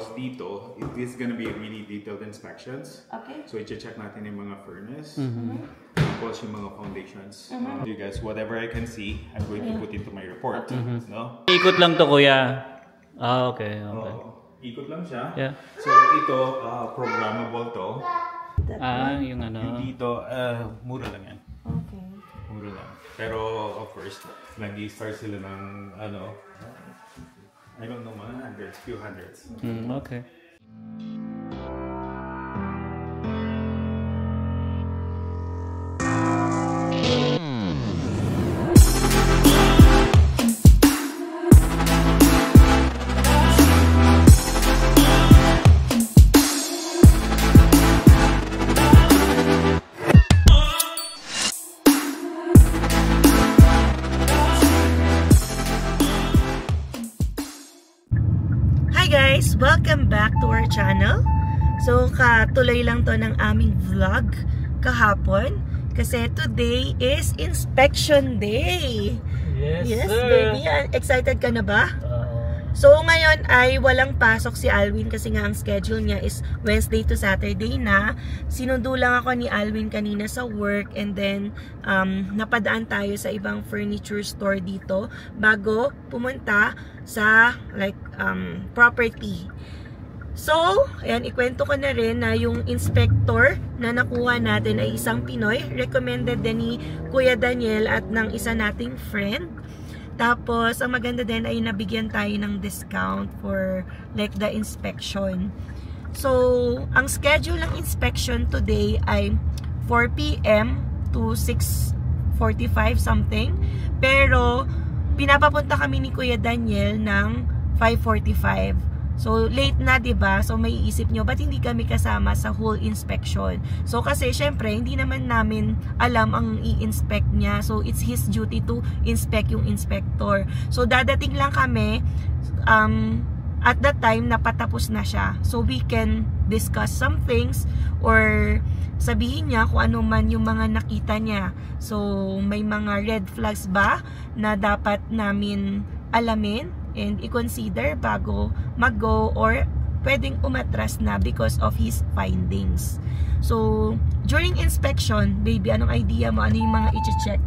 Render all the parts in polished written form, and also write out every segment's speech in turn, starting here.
Tapos dito, it is gonna be really detailed inspections. Okay. So i-check natin yung mga furnace. Tapos yung mga foundations. You guys, whatever I can see, I'm going to put into my report. No? Ikot lang to, kuya. Ah, okay. Ikot lang siya. Yeah. So ito, programmable to. Yung ano. Yung dito, mura lang yan. Okay. Mura lang. Pero of course, nag-i-start sila ng ano, I don't know, mga hundreds, few hundreds. Okay. Guys, welcome back to our channel. So, katuloy lang to ng aming vlog kahapon kasi today is inspection day. Yes, sir. Baby, excited ka na ba? So, ngayon ay walang pasok si Alwin kasi nga ang schedule niya is Wednesday to Saturday na. Sinundo lang ako ni Alwin kanina sa work and then napadaan tayo sa ibang furniture store dito bago pumunta sa like property. So, ayan, ikwento ko na rin na yung inspector na nakuha natin ay isang Pinoy. Recommended din ni Kuya Daniel at ng isa nating friend. Tapos, ang maganda din ay nabigyan tayo ng discount for like the inspection. So, ang schedule ng inspection today ay 4 PM to 6:45 something. Pero, pinapapunta kami ni Kuya Daniel ng 5:45. So, late na, diba? So, may iisip nyo, ba't hindi kami kasama sa whole inspection? So, kasi, syempre, hindi naman namin alam ang i-inspect niya. So, it's his duty to inspect yung inspector. So, dadating lang kami, at that time, napatapos na siya. So, we can discuss some things, or sabihin niya kung ano man yung mga nakita niya. So, may mga red flags ba na dapat namin alamin and i-consider bago mag-go or pwedeng umatras na because of his findings. So, during inspection, baby, anong idea mo? Ano yung mga i-check?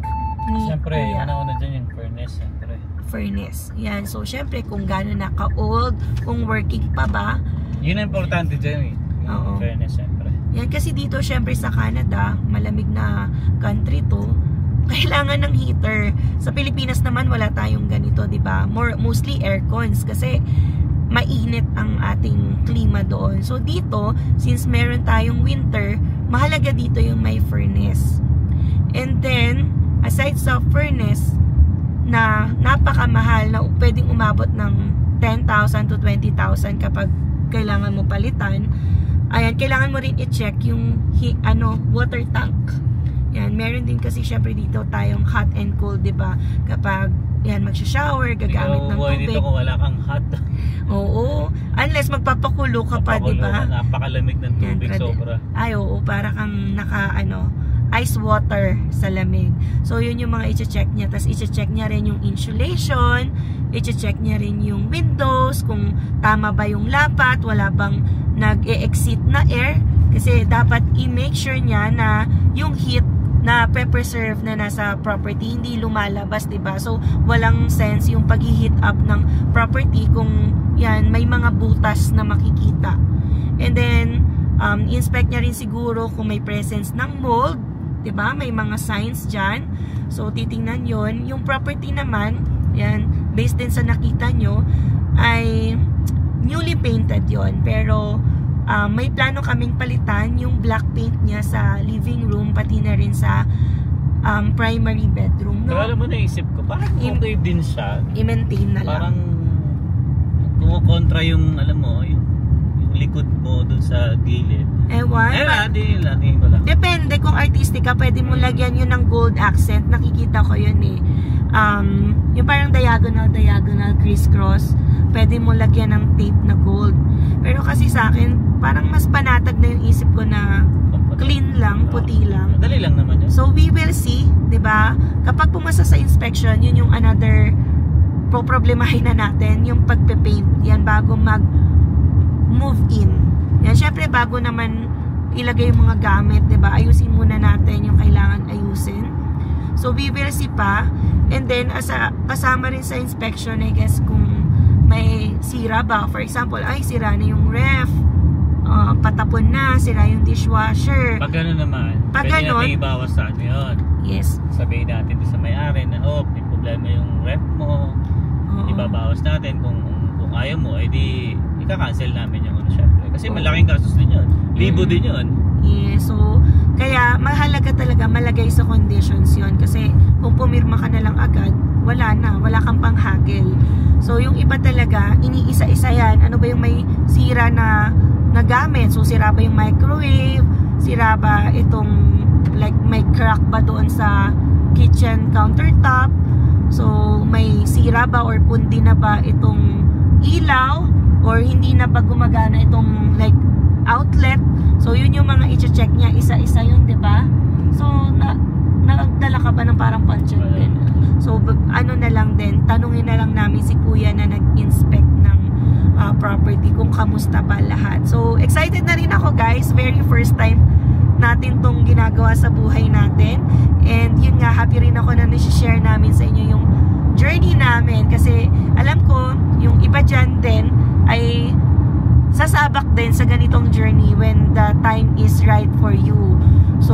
Siyempre, una dyan yung furnace, siyempre. Furnace. Yan. So, siyempre, kung gano'n na ka-old, kung working pa ba. Yun ang importante dyan eh. Yung furnace, siyempre. Yan, kasi dito, siyempre, sa Canada, malamig na country to, kailangan ng heater. Sa Pilipinas naman wala tayong ganito, 'di ba? Mostly aircons kasi mainit ang ating klima doon. So dito, since meron tayong winter, mahalaga dito yung may furnace. And then, aside sa furnace na napakamahal na pwedeng umabot ng 10,000 to 20,000 kapag kailangan mo palitan, ayan, kailangan mo rin i-check yung water tank. Yan, meron din kasi syempre dito tayong hot and cold, 'di ba? Kapag yan magsha-shower, gagamit ng tubig. Dito kung wala kang hot. Oo, unless magpapakulo ka pa, 'di ba? Napakalamig ng tubig, sobra. Ay, oo, para kang ice water sa lamig. So, yun yung mga i-check niya. Tapos, i-check niya rin yung insulation, i-check niya rin yung windows, kung tama ba yung lapat, wala bang nag-e-exit na air. Kasi, dapat i-make sure niya na yung heat na pre-preserve na nasa property, hindi lumalabas, diba? So, walang sense yung pag-heat up ng property kung yan, may mga butas na makikita. And then, inspect niya rin siguro kung may presence ng mold, diba? May mga signs dyan. So, titingnan yon. Yung property naman, yan, based din sa nakita nyo, ay newly painted yon. Pero, may plano kaming palitan yung black paint niya sa living room, pati na rin sa primary bedroom. No? Pero alam mo, naisip ko, parang okay din siya. I-maintain na lang. Parang kumukontra yung, alam mo, yung likod mo dun sa gilid. Ewan. Tingin ko lang. Depende kung artistic ka, pwede mo lagyan yun ng gold accent. Nakikita ko yun eh. Yung parang diagonal, crisscross. Pwede mo lagyan ng tape na gold. Pero kasi sa akin, parang mas panatag na yung isip ko na clean lang, puti lang. Dali lang naman yun. So we will see, 'di ba? Kapag pumasa sa inspection, yun yung another problemahin na natin, yung pagpe-paint. Yan bago move in. Yan, syempre bago naman ilagay yung mga gamit, 'di ba? Ayusin muna natin yung kailangan ayusin. So we will see pa, and then kasama rin sa inspection, I guess, kung may sira ba. For example, ay sira na yung ref, patapon na, sira yung dishwasher. Pag gano'n naman, pwede natin ibawas sa ano yun. Yes. Sabihin natin sa may-ari na, may problema yung ref mo. Ibabawas natin. Kung ayaw mo, edi ika-cancel namin yung ano, syempre. Kasi malaking gastos din yun. Libo din yun. Yeah, so kaya mahalaga talaga malagay sa conditions yun. Kasi kung pumirma ka na lang agad, wala kang panghagil. So yung iba talaga, iniisa-isa yan. Ano ba yung may sira na gamit? So sira ba yung microwave? Sira ba itong, like may crack ba doon sa kitchen countertop? So may sira ba or pundi na ba itong ilaw? Or hindi na ba gumagana itong like outlet? So yun yung mga i-check niya, isa-isa yun, 'di ba? So nagdala ka ba ng parang punch din? So ano na lang din, tanungin na lang namin si Kuya na nag-inspect ng property kung kamusta ba lahat. So excited na rin ako, guys. Very first time natin tong ginagawa sa buhay natin. And yun nga, happy rin ako na nasi-share namin sa inyo yung journey namin. Kasi alam ko, yung iba dyan din ay sasabak din sa ganitong journey when the time is right for you. So,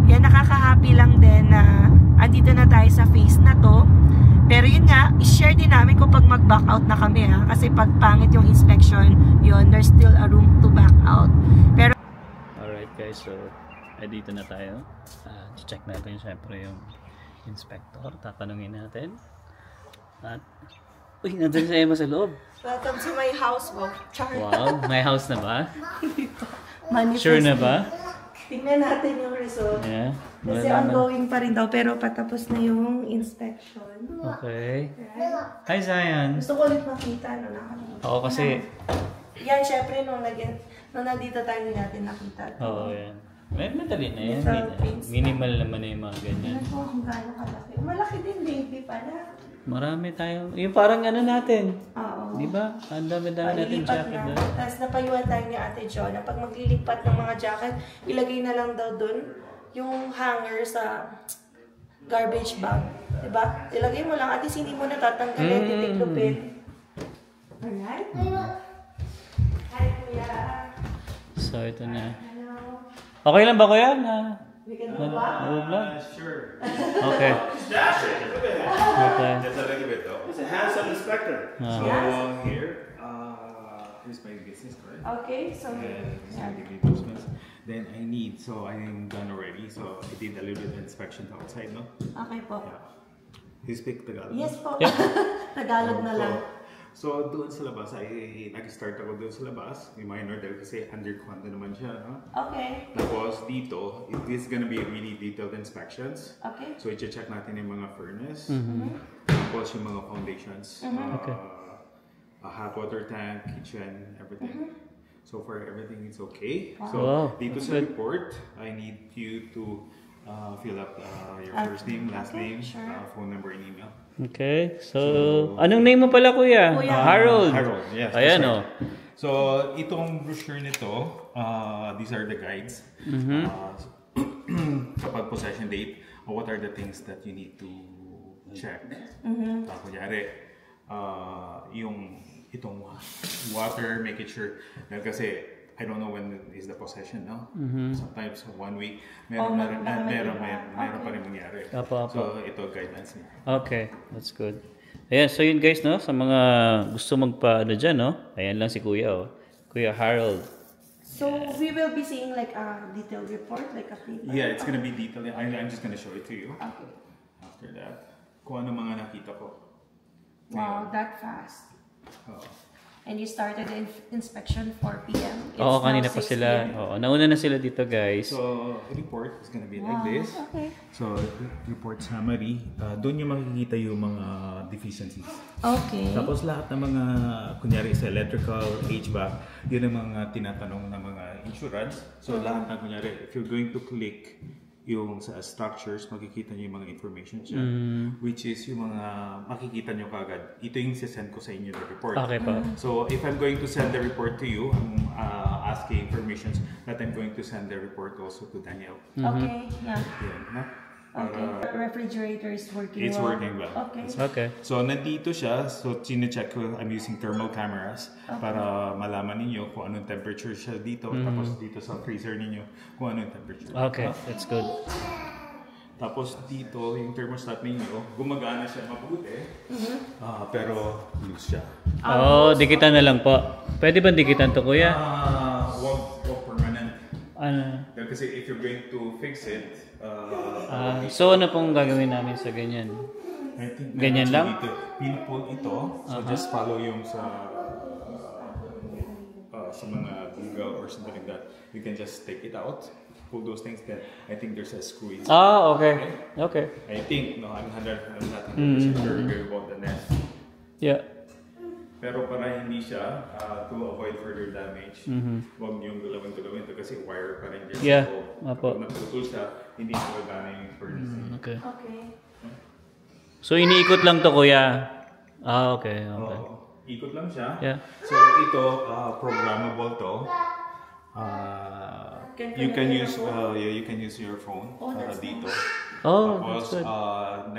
yan, nakaka-happy lang din na andito na tayo sa phase na to. Pero yun nga, i-share din namin kung pag mag-back out na kami, ha. Kasi pag pangit yung inspection, yun, there's still a room to back out. Pero alright guys, so dito na tayo. Check natin syempre yung inspector. Tatanungin natin. At uy, nandun si Emma sa loob. welcome to my house, Wow, may house na ba? Manifest. Sure na ba? Tingnan natin yung result. Yeah. Kasi ongoing pa rin daw, pero patapos na yung inspection. Okay. Right? Hi Zion. Gusto ko ulit makita, no? Oo, kasi yan, syempre, nung nandito tayo natin nakita. oo, yan. Madali na yan. Philippines. Minimal naman na yung mga ganyan. Ano po kung gaano kalaki? Malaki din, baby pala. Marami tayong, yung parang ano natin. Oo. Di ba? Ang dami-dami natin jacket doon. Tapos napayuhan tayo ni Ate Jo na pag maglilipat ng mga jacket, ilagay na lang daw doon yung hanger sa garbage bag. Diba? Ilagay mo lang at least hindi mo natatanggalin, titiklupin. Alright? Hi, Kuya. So, ito na. Hello. Okay lang ba kuya? We can go back? Sure. Okay. Dash it. Look at that. Okay. Just a little bit though. It's a handsome inspector. So here, here's my business card. Okay, so Then I need, so I'm done already. So I did a little bit of inspection outside, no? okay po. Yeah. You speak Tagalog? Yes po. Yep. Tagalog na lang. So doon sa labas, nag-start ako doon sa labas. May minor dahil kasi under condo naman siya, no? Okay. Tapos dito, this is gonna be really detailed inspections. Okay. So i-check natin yung mga furnace. Tapos yung mga foundations. Okay. A hot water tank, kitchen, everything. So for everything, it's okay. Wow. So Wow, dito that's sa good. report, I need you to fill up your first name, last name, sure. phone number, and email. Okay. So, anong name mo pala kuya? Kuya. Harold. Harold, yes. Ayan that's o. right. So itong brochure nito, these are the guides. Kapag possession date, what are the things that you need to check? Kunyari, yung itong water, make it sure. Kasi I don't know when is the possession, no? Sometimes 1 week, meron pa rin mangyari. Apo. So ito guidelines niya. Okay. That's good. Ayan. So yun guys, no? Sa mga gusto magpa-ano dyan, no? Ayan lang si kuya, oh. Kuya Harold. So we will be seeing like a detailed report, like a paper. Yeah, it's gonna be detailed. I'm just gonna show it to you. Okay. After that, kung ano mga nakita ko. Wow, that fast. Oh. And you started the inspection 4 p.m. It's Oo, now kanina pa 6 sila. p.m. Oo, nauna na sila dito, guys. So, report is gonna be like this. Okay. So, report summary. Doon yung makikita yung mga deficiencies. Okay. Tapos lahat ng mga, kunyari sa electrical, HVAC, yun ang mga tinatanong ng mga insurance. So, lahat na kunyari, if you're going to click yung sa structures, makikita nyo yung mga information siya, which is yung mga makikita nyo kagad. Ito yung sisend ko sa inyo na report. Okay po. So if I'm going to send the report to you, I'm asking information that I'm going to send the report also to Daniel. Okay, yeah. Yan, ha? Okay. The refrigerator is working It's well. working well. Okay. Okay. So nandito siya, so chine-check ko, I'm using thermal cameras para malaman ninyo kung anong temperature siya dito, tapos dito sa freezer ninyo kung anong temperature. Okay, that's good. Tapos dito, yung thermostat ninyo, gumagana siya mabuti, pero loose siya. Oh, dikitan na lang po. Pwede ba dikitan to, kuya? Wag permanent. Ano? Kasi if you're going to fix it, So ano pong gagawin namin sa ganyan? I think Ganyan lang? dito, pinpull ito, so just follow yung sa mga Google or something like that. You can just take it out, pull those things. Then I think there's a screw inside. Okay. Okay. I think, no, I'm not 100% sure about the net. Yeah. Pero para hindi siya, to avoid further damage, huwag niyong gulawin ito kasi wire pa rin dyan. Yeah, So, apo. kapag naputol siya, hindi siya gagana yung furnace. Okay. Okay. So iniikot lang to, kuya. Okay. Okay. Ikot lang siya. Yeah. So ito, programmable to. You can use your phone para dito. Oh, Tapos, that's good.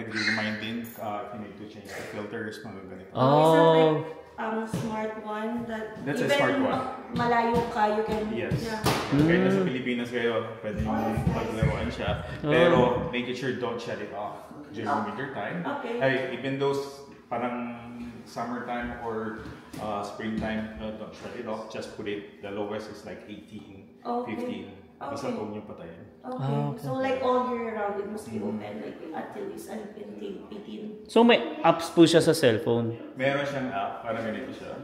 nag-remind din if you need to change the filters, mga ganito. Oh. Smart one that That's a even smart one. malayo ka, you can... Yes. Yeah. Kahit nasa Pilipinas kayo, pwede nyo paglaruan siya. Pero make it sure don't shut it off during winter time. Okay. Even those parang summertime or springtime, don't shut it off. Just put it, the lowest is like 18, 15. Basta huwag nyo patayin. Okay. So like all year round, it must be open like at least until 18. So may apps po siya sa cellphone? Meron siyang app, parang ganito siya.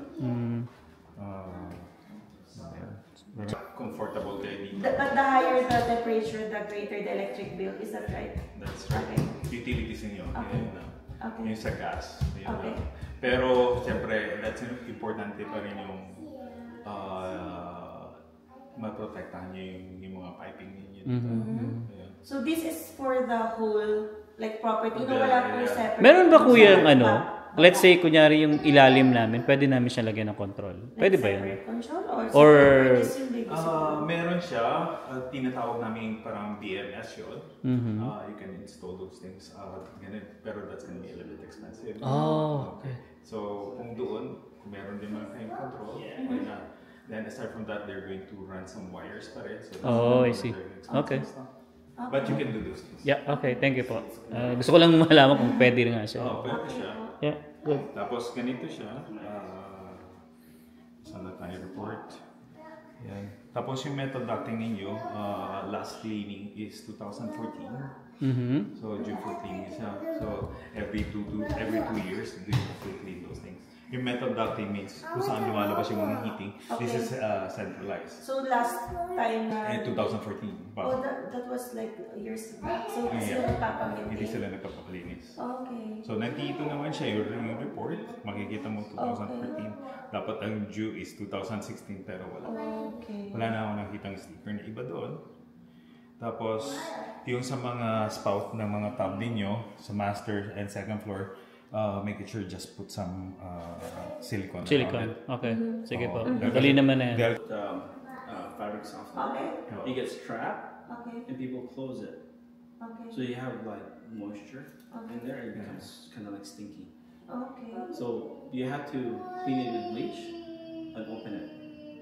Comfortable kayo dito. But the higher the temperature, the greater the electric bill. Is that right? That's right. Okay. Utilities ninyo. Okay. Yun lang. Okay. Yung sa gas. Yun Okay. lang. Pero, siyempre, that's importante pa rin yung maprotektahan nyo yung mga piping ninyo. Ayan. So this is for the whole like property. No, wala pong separate. Meron ba kuya yung let's say kunyari yung ilalim namin, pwede namin siya lagyan ng control. Pwede ba yun? Separate control Or meron siya, tinatawag namin parang BMS yun. You can install those things. Ganun, pero that's gonna be a little bit expensive. Oh, okay. So, kung doon, kung meron din mga kayong control, why not? Then aside from that, they're going to run some wires pa rin. So I see. Okay. But you can do those things. Yeah, okay. Thank you po. Gusto ko lang malaman kung pwede nga siya. Pwede siya. Yeah, good. Tapos ganito siya. Saan na tayo report? Yan. Tapos yung metal ducting ninyo, last cleaning is 2014. So due for cleaning siya. So every 2 years, you have to clean those things. Yung metal ducting means kung saan lumalabas yung mga heating. This is centralized. So last time na... 2014. Oh, that was like years back. So hindi sila nagpapamaintain? Hindi sila nagpapakalinis. Okay. So nandito naman siya yung report. Makikita mo 2014. Dapat ang due is 2016 pero wala. Okay. Wala na ako nakitang sticker na iba doon. Tapos yung sa mga spout ng mga tab ninyo sa master and second floor, make sure just put some silicone. Silicone. Okay. Sige po. Dali naman na yan. Fabric softener. Okay. It gets trapped Okay. and people close it. Okay. So you have like moisture in there, it becomes kind of like stinky. Okay. So you have to clean it with bleach and open it.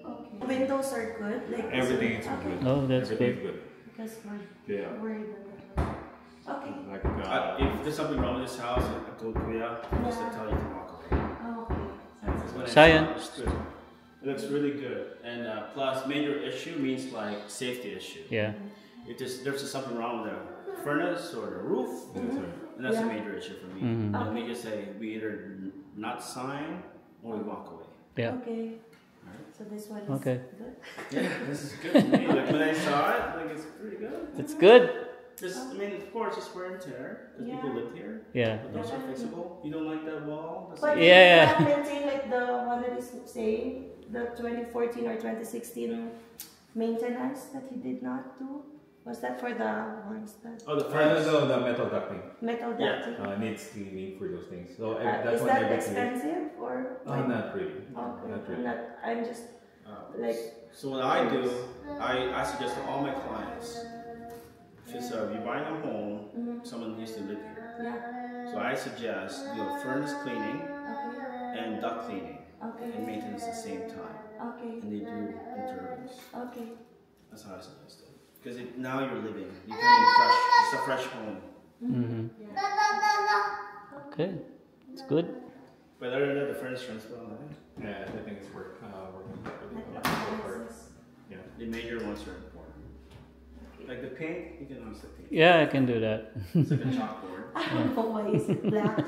Okay. Windows are good? Like Everything is good. Oh, that's Everything is good. good. Because Yeah. we're worried about that. Okay. Like, If there's something wrong with this house, I told Kuya just to tell you to walk away. Okay. When I Science. saw it looks really good. And plus, major issue means like safety issue. Yeah. If there's something wrong with the furnace or the roof, and that's a major issue for me. Let me just say, we either not sign or we walk away. Yeah. Okay. So this one is Okay. good? Yeah, this is good to me. Like when I saw it, like it's pretty good. It's good. Just, I mean, of course, it's wear and tear because people live here. Yeah. But those are fixable. You don't like that wall? That's But Yeah. you can't maintain like the one that is saying the 2014 or 2016 maintenance that he did not do. Was that for the ones that Oh, the furnace. No, the metal ducting. metal Yeah. ducting? Needs cleaning for those things. So Is that expensive or? Not really. Okay. Not really. I'm just like. So what I do, I suggest to all my clients, if you're buying a home, someone needs to live here. Yeah. So I suggest do a furnace cleaning Okay. and duct cleaning Okay. and maintenance at the same time. Okay. And they do intervals. Okay. That's how I suggest it. Because now you're living. You're coming fresh. It's a fresh home. Okay, it's good. But other than that, the furnace runs well. Right? Yeah, I think it's working. Yeah. The major ones are important. Like the paint, you can always paint. Yeah, I can do that. It's like a chalkboard. I don't know why is it black.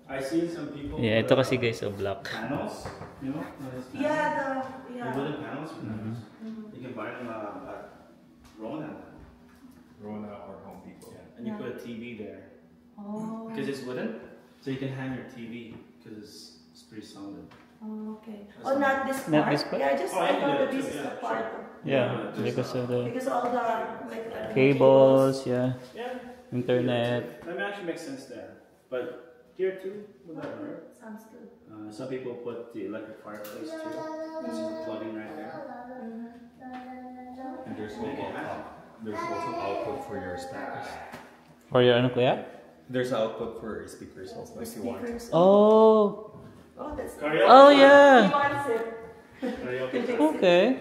I see some people. Yeah, ito kasi guys, a black. Panels, you know? Those panels. Yeah, The wooden panels for those. You can buy them at Rona. Rona or Home Depot. And you put a TV there. Oh. Because it's wooden, so you can hang your TV because it's pretty solid. Oh, okay. Oh, not this part? Not this part? Yeah, I just Oh, I I can thought do that it this too, is yeah, the part. Yeah, because of the Because all the like cables, yeah, Yeah. internet. That actually makes sense there. But here too, whatever. Sounds good. Some people put the electric fireplace too. This is the plugging right there. And there's also output for your speakers. For your ano kuya? There's output for speakers also if you want. Speakers. Oh, Oh, that's Karaoke. oh He yeah. wants it. Karaoke. Okay.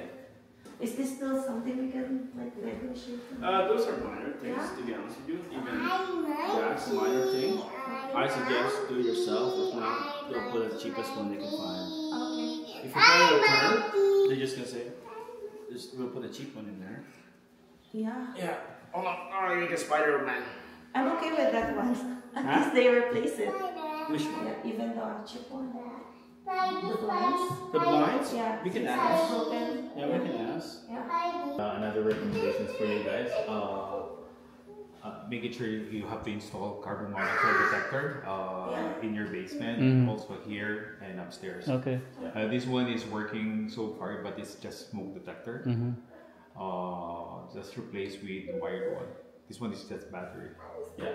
Is this still something we can like negotiate? Those are minor things, to be honest with you. Even that's a minor thing. I suggest do it yourself. If not, they'll put the cheapest one they can find. Okay. If you pay a return, they're just gonna say, we'll put a cheap one in there. Yeah. Yeah. Oh, I need a Spider-Man. I'm okay with that one. At Huh? least they replace it. Which one? Yeah, even the cheap one. The blinds. The blinds? Yeah. We can It's ask. broken. Yeah, we can ask. Yeah. Another recommendations for you guys. Making sure you have to install carbon monoxide detector in your basement, also here and upstairs. Okay. This one is working so far, but it's just smoke detector. Just replaced with the wired one. This one is just battery. Yeah.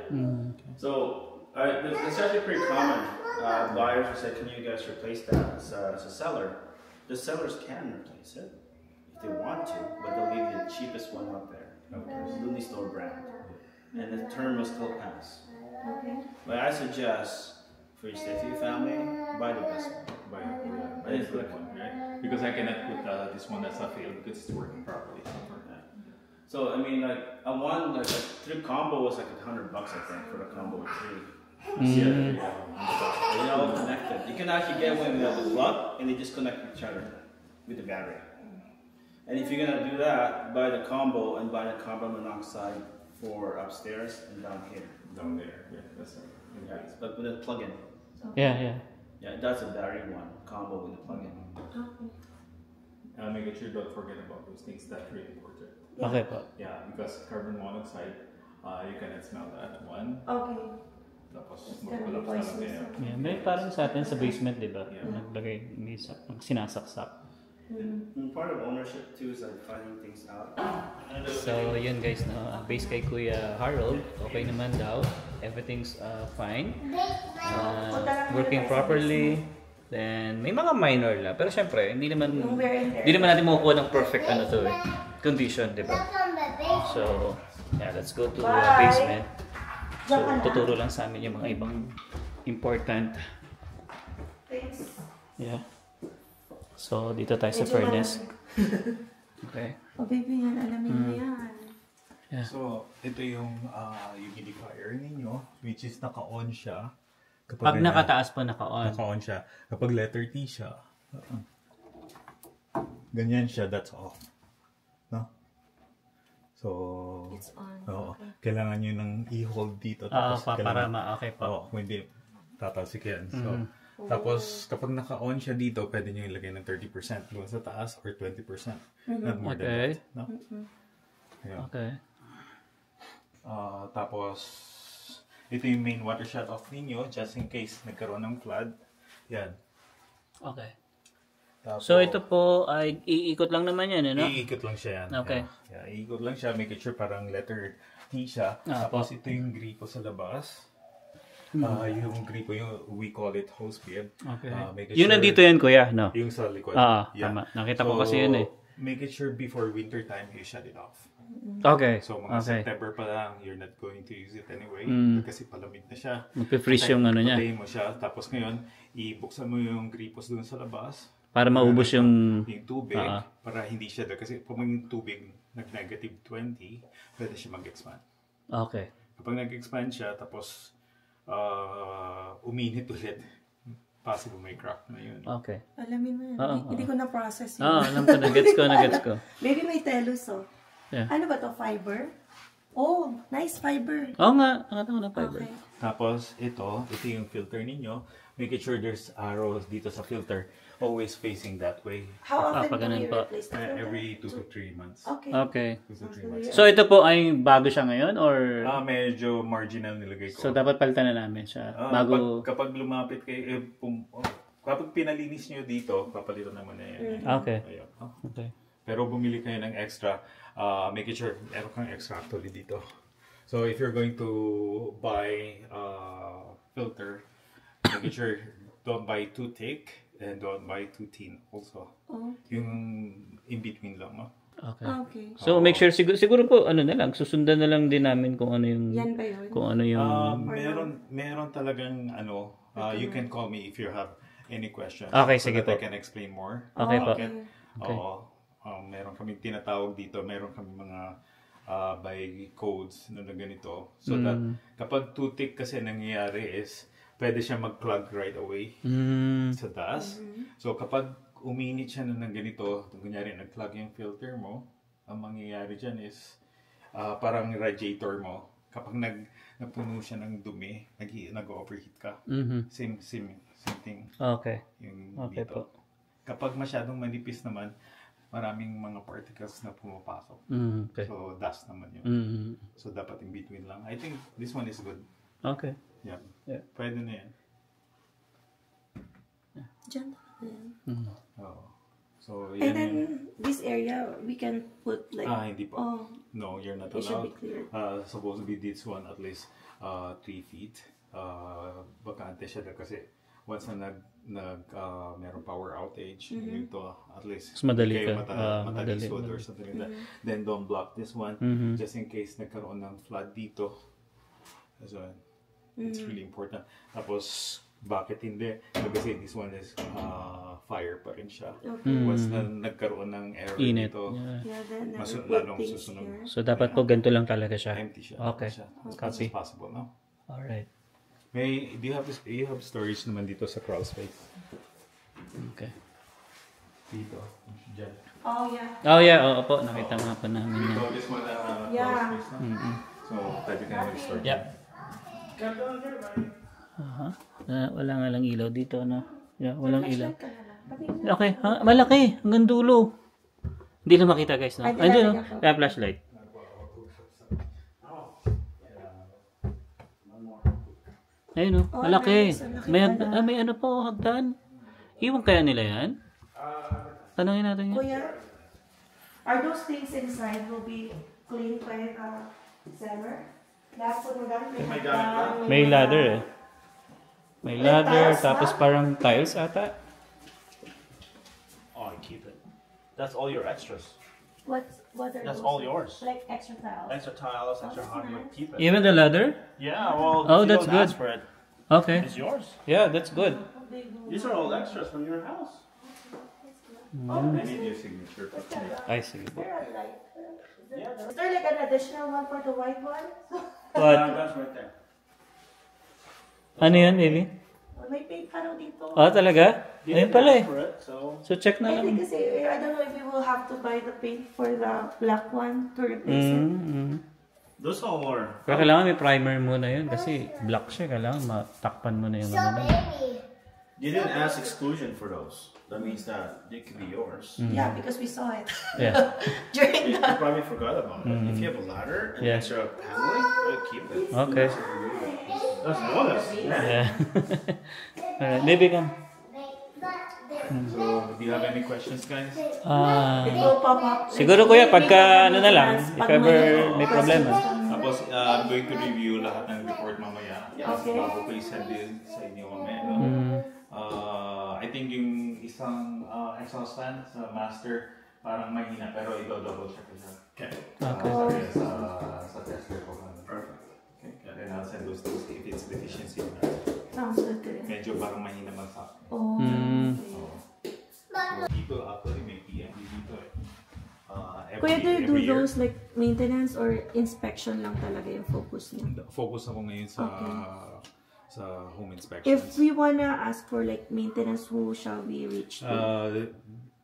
So it's actually pretty common. Buyers will say, "Can you guys replace that as a seller?" The sellers can replace it if they want to, but they'll leave the cheapest one out there. It's Looney Store brand, and the term will still pass. Okay. But I suggest for your stay for your family, buy the best one. That is the good one, right? Because I cannot put this one as a fail because it's working properly. So I mean, like a three combo was like $100, I think, for the combo with three. They're all connected. You can actually get one without the plug, and they just connect with each other with the battery. And if you're gonna do that, buy the combo and buy the carbon monoxide for upstairs and down here. Down there, yeah, that's right. Yeah, but with a plug-in. Yeah. Yeah, that's a battery one combo with a plug-in. Make sure don't forget about those things. That's really important. Okay po. Yeah, because carbon monoxide, you cannot smell that one. Okay. Tapos It's gonna be magkulap sa poisonous. loob. Yeah, may parang sa atin sa basement, di ba? Yeah. Naglagay, may sinasaksak. And part of ownership too is like finding things out. So, yun guys, no, based kay Kuya Harold, okay naman daw. Everything's fine. Working properly. Then, may mga minor lang. Pero syempre, hindi naman natin makukuha ng perfect condition, di ba? So, yeah, let's go to the basement. So, tuturo lang sa amin yung mga ibang important. Thanks. Yeah. So, dito tayo sa furnace. Okay. Oh, baby, yan. Alamin mo yan. Yeah. So, ito yung humidifier ninyo, which is naka-on siya. Pag nakataas pa, naka-on. Naka-on siya. Kapag letter T siya, ganyan siya, that's off. No? So, It's on. Oo. Kailangan nyo nang i-hold dito. Tapos Para okay pa. Oo, kung hindi, tatalsik yan. So, tapos, kapag naka-on siya dito, pwede nyo ilagay ng 30% doon sa taas or 20%. Not more than that. No? Ayun. Okay. Tapos, ito yung main water shut-off ninyo, just in case nagkaroon ng flood. Yan. Okay. Tapos, So ito po ay iikot lang naman yan, ano? iikot lang siya yan. Okay. Yeah, iikot lang siya, make it sure parang letter T siya. Tapos ito yung gripo sa labas. Yung gripo, we call it hose bib. Okay. Make it Yung sure, nandito yan, kuya, no? yung sa likod. Tama. Nakita ko kasi yun eh. Make it sure before winter time, you shut it off. Okay. So mga September pa lang, you're not going to use it anyway. Kasi palamig na siya. Magpe-freeze yung ano niya. Patayin mo siya. Tapos ngayon, ibuksan mo yung gripos dun sa labas. Para maubos yung tubig. Para hindi siya, kasi pag yung tubig nag-negative 20, pwede siya mag-expand. Okay. Kapag nag-expand siya, tapos uminit ulit, possible may crack na yun. Okay. Alamin mo yun. Hindi ko na-process yun. Alam ko, na-gets ko. Maybe may telos, oh. Yeah. Ano ba to? Fiber? Oh, nice fiber. Oo nga, nakita ko na fiber. Okay. Tapos, ito yung filter ninyo. Make sure there's arrows dito sa filter. Always facing that way. How often pa do ganun you po. replace the filter? Every 2 to 3 months. Okay. Okay. 2 to 3 months. So ito po ay bago siya ngayon or Medyo marginal nilagay ko. so dapat palitan na namin siya bago Kapag lumapit kayo, kapag pinalinis nyo dito, papalitan naman na yan. Okay. Ayun. Okay. Pero bumili kayo ng extra, make it sure meron kang extra actually dito. So if you're going to buy filter, make it sure don't buy too thick and don't buy too thin also. Yung in between lang, no? Okay. Okay. So make sure siguro po ano na lang susundan na lang din namin kung ano yung Yan ba yun? kung ano yung meron talagang you can call me if you have any questions. Okay, so sige that po. I can explain more. Okay po. Okay. Oo. Meron kaming tinatawag dito, meron kaming mga by codes na ganito. So that kapag too thick kasi nangyayari is pwede siya mag-plug right away sa taas. So kapag uminit siya ng ganito, kunyari nag-plug yung filter mo, ang mangyayari dyan is parang radiator mo. Kapag nagpuno siya ng dumi, nag-overheat ka. Same thing. Okay. Yung Okay dito. po. Kapag masyadong manipis naman, maraming mga particles na pumapasok. Okay. So dust naman yun. So dapat in between lang. I think this one is good. Okay. Yeah. Yeah. Pwede na yan. Diyan. Oo. So, And yan then, yung... this area, we can put like... hindi pa. Oh, No, you're not it should allowed. be clear. Supposed to be this one at least 3 feet. Bakante siya kasi once na merong power outage, ito at least Mas madali kayo ka. matalisod or something like that. Then don't block this one just in case nagkaroon ng flood dito. So, it's really important. Tapos, bakit hindi? Kasi this one is fire pa rin siya. Once na nagkaroon ng error Init. dito, Yeah, then mas put lalong things susunod. here. So dapat po ganito lang talaga siya. Empty siya. Okay. Siya. As much Copy. as possible, no? All right. Do you have storage naman dito sa crawl space? Okay. Dito. Diyan. Oh, yeah. Oh yeah, oo po, nakita nga po namin yan. So this one Yeah. crawl space, no? So pwede ka naman store. Yeah. Wala nga lang ilaw dito, no? Yeah, walang ilaw. Flashlight ka na lang. Pati- Okay, malaki, hanggang dulo. Hindi lang makita guys, no? Ay, Ayun, no? lalagyan ko. Kaya flashlight. Ayun, no? Oh, Malaki. nice. Ang laki May ano po, hagdan. Iwan kaya nila yan? Tanungin natin yan. Kuya, are those things inside will be cleaned by the seller? Lahat po ng gamit, may hagdan, May mga- ladder eh. May ladder, tiles tapos na? parang tiles ata. Oh, I keep it. That's all your extras. What are That's those? all yours. Like extra tiles. Extra tiles, extra that's hardwood, nice. keep it. Even the ladder? Yeah, well, Oh, if you that's don't good. ask for it, Okay. it's yours. Yeah, that's good. These are all extras from your house. I need your signature. Ay, sige po. They're light. Is there like an additional one for the white one? What? That's right there. Ano yan, baby? May paint pa raw dito. Oh, talaga? You Ayun didn't pala ask eh. for it, so So, check na I think lang. kasi, I don't know if we will have to buy the paint for the black one to replace it. those all are. Pero kailangan may primer muna yun kasi black siya. Kailangan matakpan mo na yung ano na. You didn't ask exclusion for those. That means that they could be yours. Yeah, because we saw it Yeah. during You the... probably forgot about it. If you have a ladder and Yeah. extra paneling, keep it. Okay. That's bonus. Yeah. Alright, baby, come. So, do you have any questions, guys? It will pop up. Siguro kuya, pagka ano na lang, if ever may problema. Tapos, I'm going to review lahat ng report mamaya. Okay. Bago ko i-send din sa inyo mamaya. No? I think yung isang exhaust fan sa master, parang mahina, pero i-double check ko siya. Okay. Sa tester ko. Perfect. Okay. And then I'll send those things if it's deficiency. Sounds good. Medyo parang mahina mag-stop. Oh. So, dito, actually, may PMD dito eh. Kuya, do you do every year. those like maintenance or inspection lang talaga yung focus niya? Focus ako ngayon sa home inspections. If we wanna ask for like maintenance, who shall we reach to?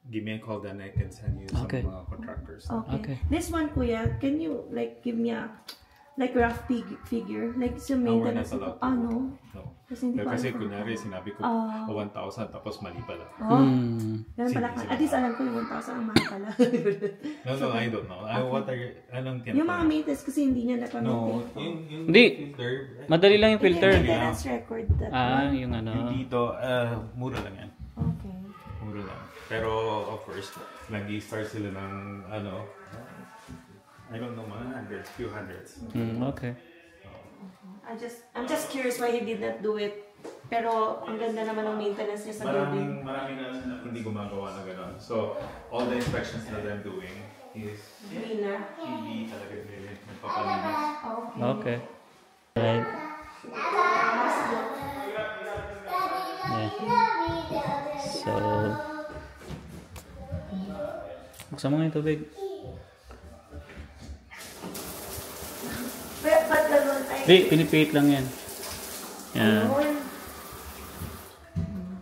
Give me a call, then I can send you some mga contractors. Okay. This one, Kuya, can you like give me a like rough figure? Like sa maintenance? We're not allowed to. No. Kasi kunyari, sinabi ko 1,000 tapos mali pala. Ganun pala. At least alam ko yung 1,000 ang mahal pala. No, I don't know. Anong Yung mga maintenance kasi hindi niya napamit. No, yung Hindi. filter. Madali lang yung filter. Maintenance record. Yung ano. Yung dito, mura lang yan. Okay. Mura lang. Pero, of course, nag-i-start sila ng, I don't know, mga hundreds, few hundreds. Okay. I'm just curious why he did not do it. Pero ang ganda naman ng maintenance niya sa building. Maraming na hindi gumagawa na gano'n. So, all the inspections that I'm doing is hindi talaga nagpapalinis. Okay. Right. Yeah. So, buksan mo nga yung tubig. Ba't ganun ay... Hindi, pinipihit lang yan. Yan.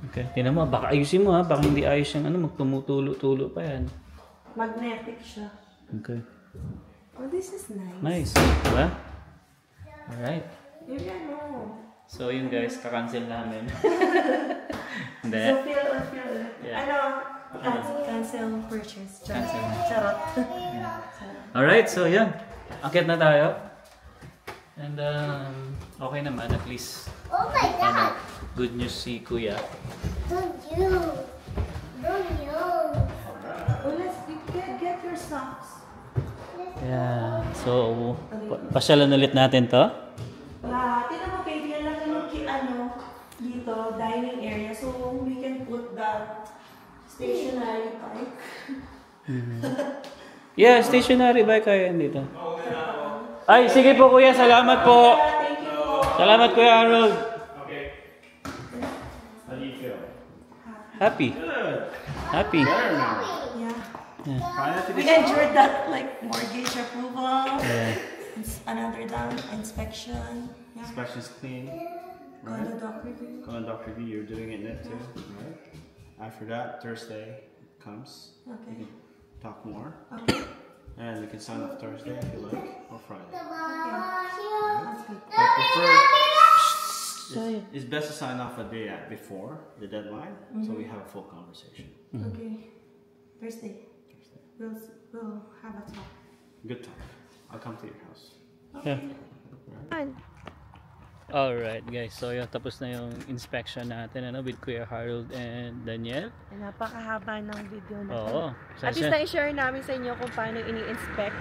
Okay. Tingnan mo, baka ayusin mo ha. Baka hindi ayos yung magtumutulo-tulo pa yan. Magnetic siya. Okay. Oh, this is nice. Nice. Diba? Alright. So yun guys, kakancel namin. Hindi. So feel. Yeah. Cancel purchase. Cancel. Charot. Alright, so yun. Akit na tayo. And okay naman, at least good news si Kuya. Oh, let's get your socks. Yeah. So, pasyalan ulit natin to. Tignan mo baby, yan lang yung dito, dining area. So we can put the stationary bike. Yeah, stationary bike kaya yan dito. Ay, sige po Kuya, salamat po. Thank you po. Salamat Kuya Harold. Okay. How do you feel? Happy. Happy. Yeah. We endured that like mortgage approval. Yeah. Another down inspection. Yeah. Inspection's clean. Condo doc review. Conduct review, you're doing it net too. Right? After that, Thursday comes. Okay. Talk more. Okay. And you can sign off Thursday if you like, or Friday. That's good. I prefer, it's best to sign off a day before the deadline, so we have a full conversation. Okay. Thursday. We'll have a talk. Good talk. I'll come to your house. Yeah. Alright guys, so yun, tapos na yung inspection natin with Kuya Harold and Daniel. Napakahaba ng video na Oo. At least na-share namin sa inyo kung paano ini-inspect.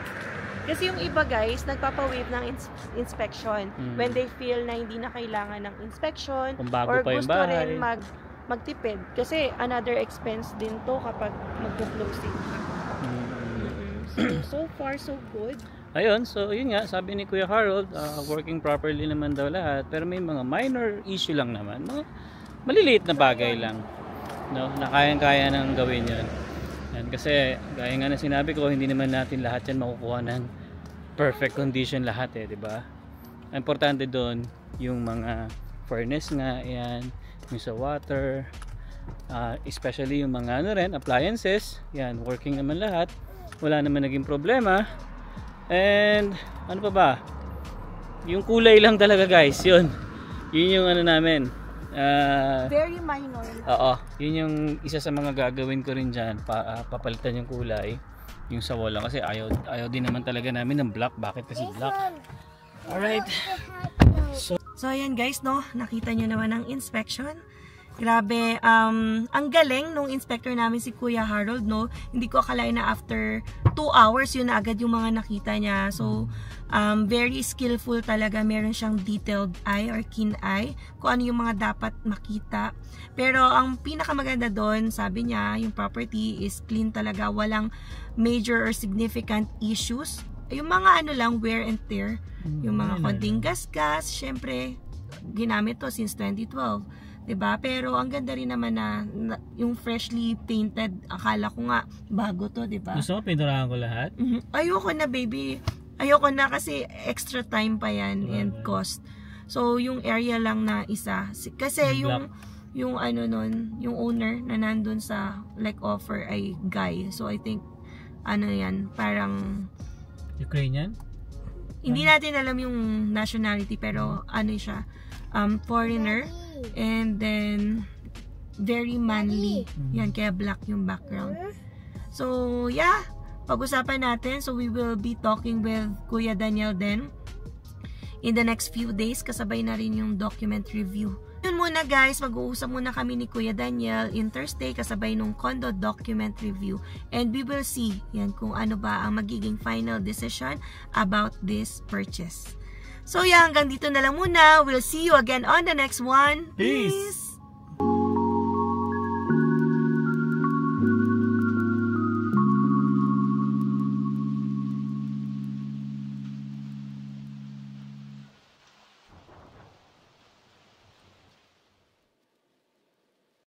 Kasi yung iba guys, nagpapa-waive ng inspection when they feel na hindi na kailangan ng inspection Kung bago or pa yung gusto bahay. rin magtipid. Kasi another expense din to kapag magpo-closing ka. So far, so good. Ayun, so yun nga, sabi ni Kuya Harold, working properly naman daw lahat, pero may mga minor issue lang naman, mga maliliit na bagay lang, no, na kayang-kaya nang gawin yun. And kasi, gaya nga na sinabi ko, hindi naman natin lahat yan makukuha ng perfect condition lahat di ba? Importante doon, yung mga furnace nga, yan, yung sa water, especially yung mga appliances, yan, working naman lahat, wala naman naging problema. And ano pa ba? Yung kulay lang talaga guys, yun yung namin. Very minor. Oo, yun yung isa sa mga gagawin ko rin dyan, papalitan yung kulay, yung sa wall lang, kasi ayaw din naman talaga namin ng black. Bakit kasi black? Alright. So ayan guys, no, nakita nyo naman ang inspection. Grabe, ang galing nung inspector namin si Kuya Harold, no? Hindi ko akalain na after 2 hours yun na agad yung mga nakita niya. So, very skillful talaga. Meron siyang detailed eye or keen eye kung ano yung mga dapat makita. Pero ang pinakamaganda doon, sabi niya, yung property is clean talaga. Walang major or significant issues. Yung mga ano lang, wear and tear. Yung mga konting gas-gas, syempre, ginamit to since 2012. Diba? Pero ang ganda rin naman na yung freshly painted, akala ko nga bago to, diba? Gusto mo pinturahan ko lahat? Ayoko na, baby. Ayoko na kasi extra time pa yan and cost. So yung area lang na isa. Kasi yung ano nun, yung owner na nandun sa like offer ay guy. So I think ano yan, parang Ukrainian? hindi natin alam yung nationality pero ano siya, foreigner. And then very manly. Yan, kaya black yung background. So, yeah. Pag-usapan natin. So, we will be talking with Kuya Daniel then in the next few days. Kasabay na rin yung document review. Yun muna guys. Mag-uusap muna kami ni Kuya Daniel in Thursday kasabay nung condo document review. And we will see yan kung ano ba ang magiging final decision about this purchase. So yeah, hanggang dito na lang muna. We'll see you again on the next one. Peace!